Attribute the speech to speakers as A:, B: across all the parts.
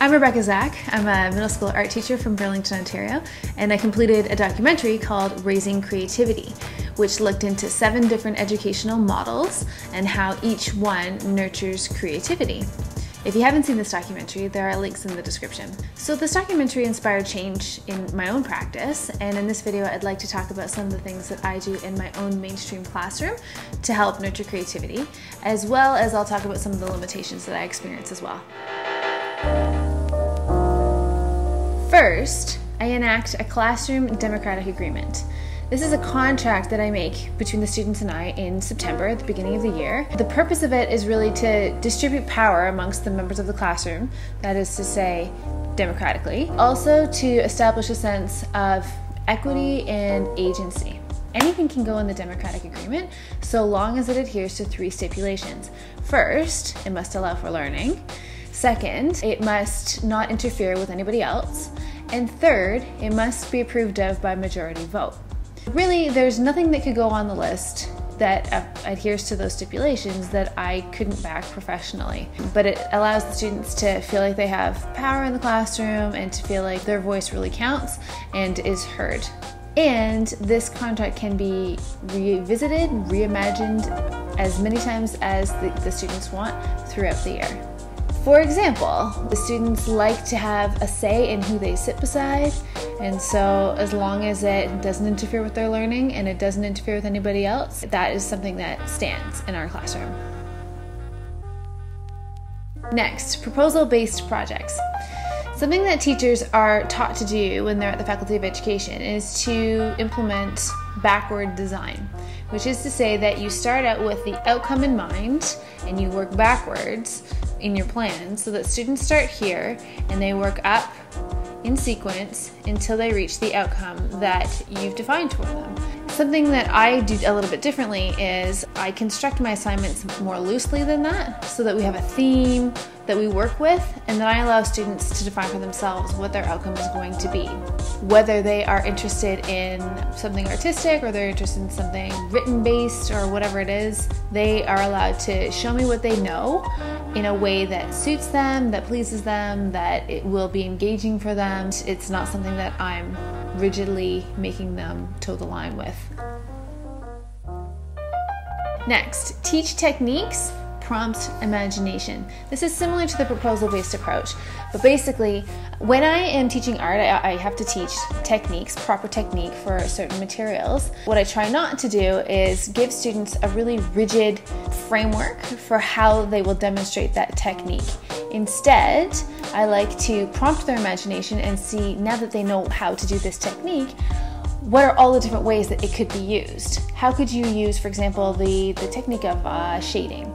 A: I'm Rebecca Zak. I'm a middle school art teacher from Burlington, Ontario, and I completed a documentary called Raising Creativity, which looked into 7 different educational models and how each one nurtures creativity. If you haven't seen this documentary, there are links in the description. So this documentary inspired change in my own practice, and in this video I'd like to talk about some of the things that I do in my own mainstream classroom to help nurture creativity, as well as I'll talk about some of the limitations that I experience as well. First, I enact a classroom democratic agreement. This is a contract that I make between the students and I in September, at the beginning of the year. The purpose of it is really to distribute power amongst the members of the classroom, that is to say, democratically. Also to establish a sense of equity and agency. Anything can go in the democratic agreement so long as it adheres to 3 stipulations. First, it must allow for learning. Second, it must not interfere with anybody else. And third, it must be approved of by majority vote. Really, there's nothing that could go on the list that adheres to those stipulations that I couldn't back professionally. But it allows the students to feel like they have power in the classroom and to feel like their voice really counts and is heard. And this contract can be revisited, reimagined as many times as the students want throughout the year. For example, the students like to have a say in who they sit beside, and so as long as it doesn't interfere with their learning and it doesn't interfere with anybody else, that is something that stands in our classroom. Next, proposal-based projects. Something that teachers are taught to do when they're at the Faculty of Education is to implement backward design, which is to say that you start out with the outcome in mind and you work backwards in your plan so that students start here and they work up in sequence until they reach the outcome that you've defined for them. Something that I do a little bit differently is I construct my assignments more loosely than that so that we have a theme that we work with and then I allow students to define for themselves what their outcome is going to be. Whether they are interested in something artistic or they're interested in something written based or whatever it is, they are allowed to show me what they know in a way that suits them, that pleases them, that it will be engaging for them. It's not something that I'm rigidly making them toe the line with. Next, teach techniques, prompt imagination. This is similar to the proposal-based approach, but basically when I am teaching art, I have to teach techniques, proper technique for certain materials. What I try not to do is give students a really rigid framework for how they will demonstrate that technique. Instead, I like to prompt their imagination and see, now that they know how to do this technique, what are all the different ways that it could be used? How could you use, for example, the technique of shading?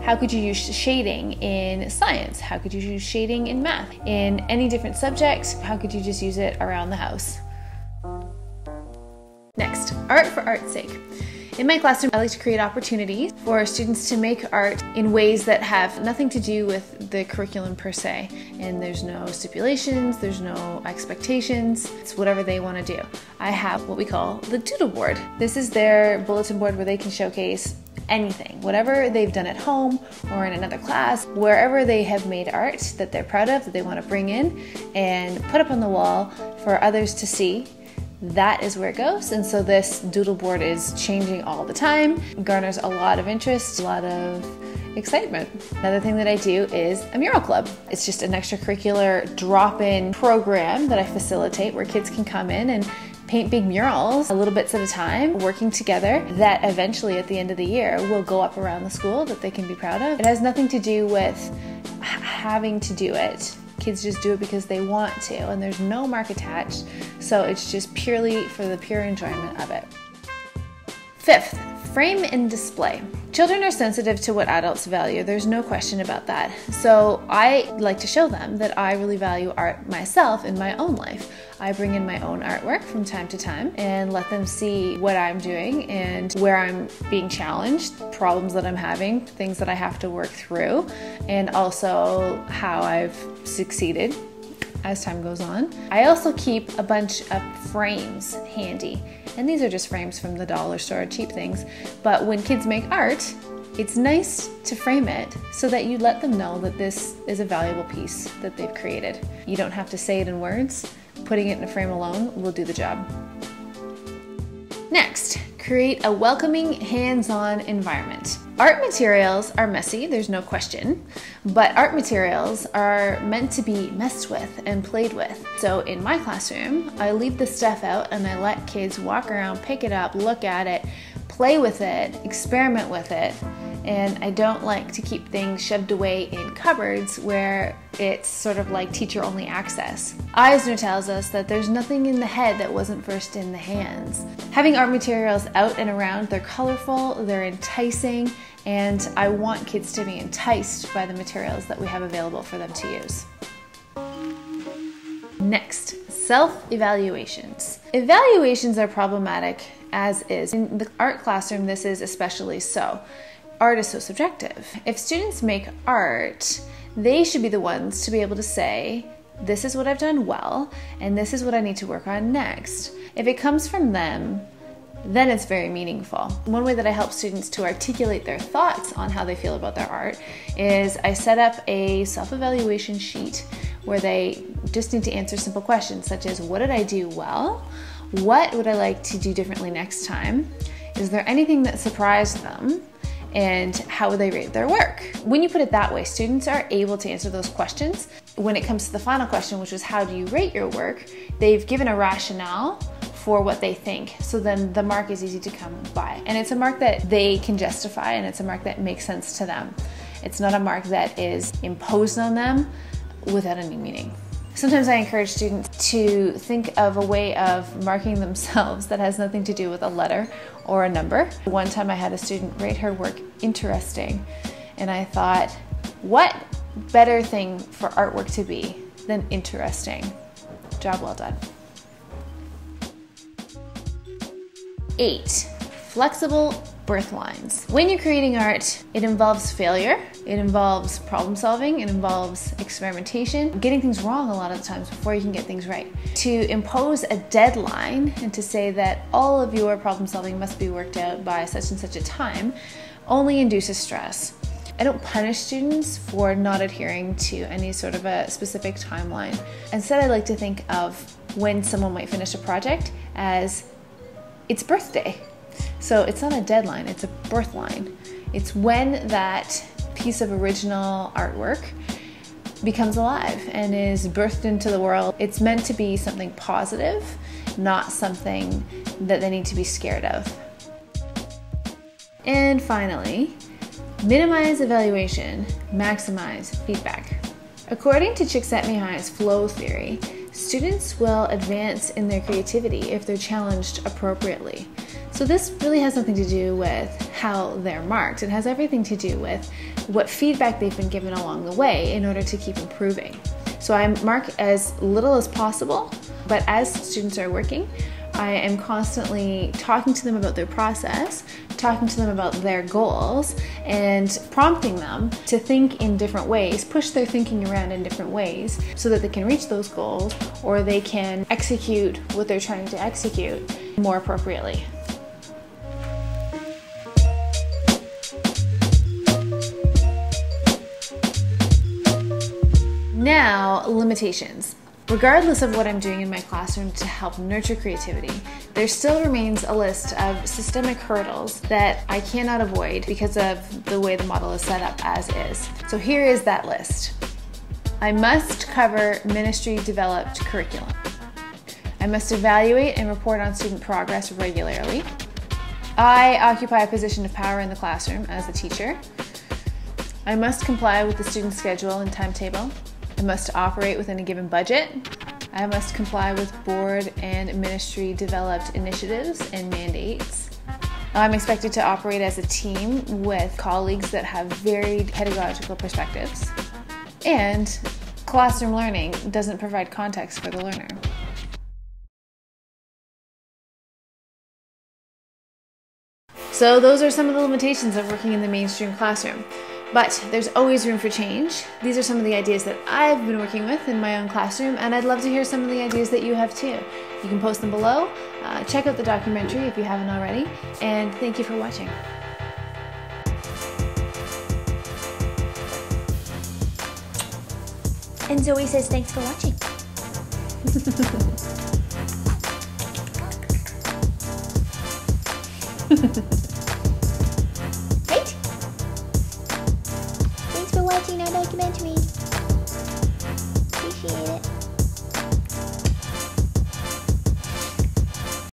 A: How could you use shading in science? How could you use shading in math? In any different subject, how could you just use it around the house? Next, art for art's sake. In my classroom, I like to create opportunities for students to make art in ways that have nothing to do with the curriculum per se. And there's no stipulations, there's no expectations, it's whatever they want to do. I have what we call the doodle board. This is their bulletin board where they can showcase anything, whatever they've done at home or in another class, wherever they have made art that they're proud of, that they want to bring in and put up on the wall for others to see. That is where it goes, and so this doodle board is changing all the time, garners a lot of interest, a lot of excitement. Another thing that I do is a mural club. It's just an extracurricular drop-in program that I facilitate where kids can come in and paint big murals, a little bits at a time, working together, that eventually at the end of the year will go up around the school that they can be proud of. It has nothing to do with having to do it. Kids just do it because they want to, and there's no mark attached, so it's just purely for the pure enjoyment of it. Fifth, frame and display. Children are sensitive to what adults value, there's no question about that. So I like to show them that I really value art myself in my own life. I bring in my own artwork from time to time and let them see what I'm doing and where I'm being challenged, problems that I'm having, things that I have to work through, and also how I've succeeded as time goes on. I also keep a bunch of frames handy, and these are just frames from the dollar store, cheap things, but when kids make art, It's nice to frame it so that you let them know that this is a valuable piece that they've created. You don't have to say it in words. Putting it in a frame alone will do the job. Next, create a welcoming, hands-on environment. Art materials are messy, there's no question, but art materials are meant to be messed with and played with. So in my classroom, I leave the stuff out and I let kids walk around, pick it up, look at it, play with it, experiment with it, and I don't like to keep things shoved away in cupboards where it's sort of like teacher-only access. Eisner tells us that there's nothing in the head that wasn't first in the hands. Having art materials out and around, they're colorful, they're enticing, and I want kids to be enticed by the materials that we have available for them to use. Next, self-evaluations. Evaluations are problematic as is. In the art classroom, this is especially so. Art is so subjective. If students make art, they should be the ones to be able to say, this is what I've done well, and this is what I need to work on next. If it comes from them, then it's very meaningful. One way that I help students to articulate their thoughts on how they feel about their art is I set up a self-evaluation sheet where they just need to answer simple questions such as, what did I do well? What would I like to do differently next time? Is there anything that surprised them? And how would they rate their work? When you put it that way, students are able to answer those questions. When it comes to the final question, which is how do you rate your work, they've given a rationale for what they think. So then the mark is easy to come by. And it's a mark that they can justify, and it's a mark that makes sense to them. It's not a mark that is imposed on them without any meaning. Sometimes I encourage students to think of a way of marking themselves that has nothing to do with a letter or a number. One time I had a student rate her work interesting, and I thought, what better thing for artwork to be than interesting? Job well done. 8, flexible birthlines. When you're creating art, it involves failure, it involves problem solving, it involves experimentation, getting things wrong a lot of the times before you can get things right. To impose a deadline and to say that all of your problem solving must be worked out by such and such a time only induces stress. I don't punish students for not adhering to any sort of a specific timeline. Instead, I like to think of when someone might finish a project as its birthday. So it's not a deadline, it's a birthline. It's when that piece of original artwork becomes alive and is birthed into the world. It's meant to be something positive, not something that they need to be scared of. And finally, minimize evaluation, maximize feedback. According to Csikszentmihalyi's flow theory, students will advance in their creativity if they're challenged appropriately. So this really has nothing to do with how they're marked. It has everything to do with what feedback they've been given along the way in order to keep improving. So I mark as little as possible, but as students are working, I am constantly talking to them about their process, talking to them about their goals, and prompting them to think in different ways, push their thinking around in different ways so that they can reach those goals or they can execute what they're trying to execute more appropriately. Now, limitations. Regardless of what I'm doing in my classroom to help nurture creativity, there still remains a list of systemic hurdles that I cannot avoid because of the way the model is set up as is. So here is that list. I must cover ministry-developed curriculum. I must evaluate and report on student progress regularly. I occupy a position of power in the classroom as a teacher. I must comply with the student schedule and timetable. I must operate within a given budget. I must comply with board and ministry developed initiatives and mandates. I'm expected to operate as a team with colleagues that have varied pedagogical perspectives. And classroom learning doesn't provide context for the learner. So those are some of the limitations of working in the mainstream classroom. But there's always room for change. These are some of the ideas that I've been working with in my own classroom, and I'd love to hear some of the ideas that you have too. You can post them below, check out the documentary if you haven't already, and thank you for watching.
B: And Zoe says thanks for watching. Right? Thanks for watching our documentary. Appreciate it.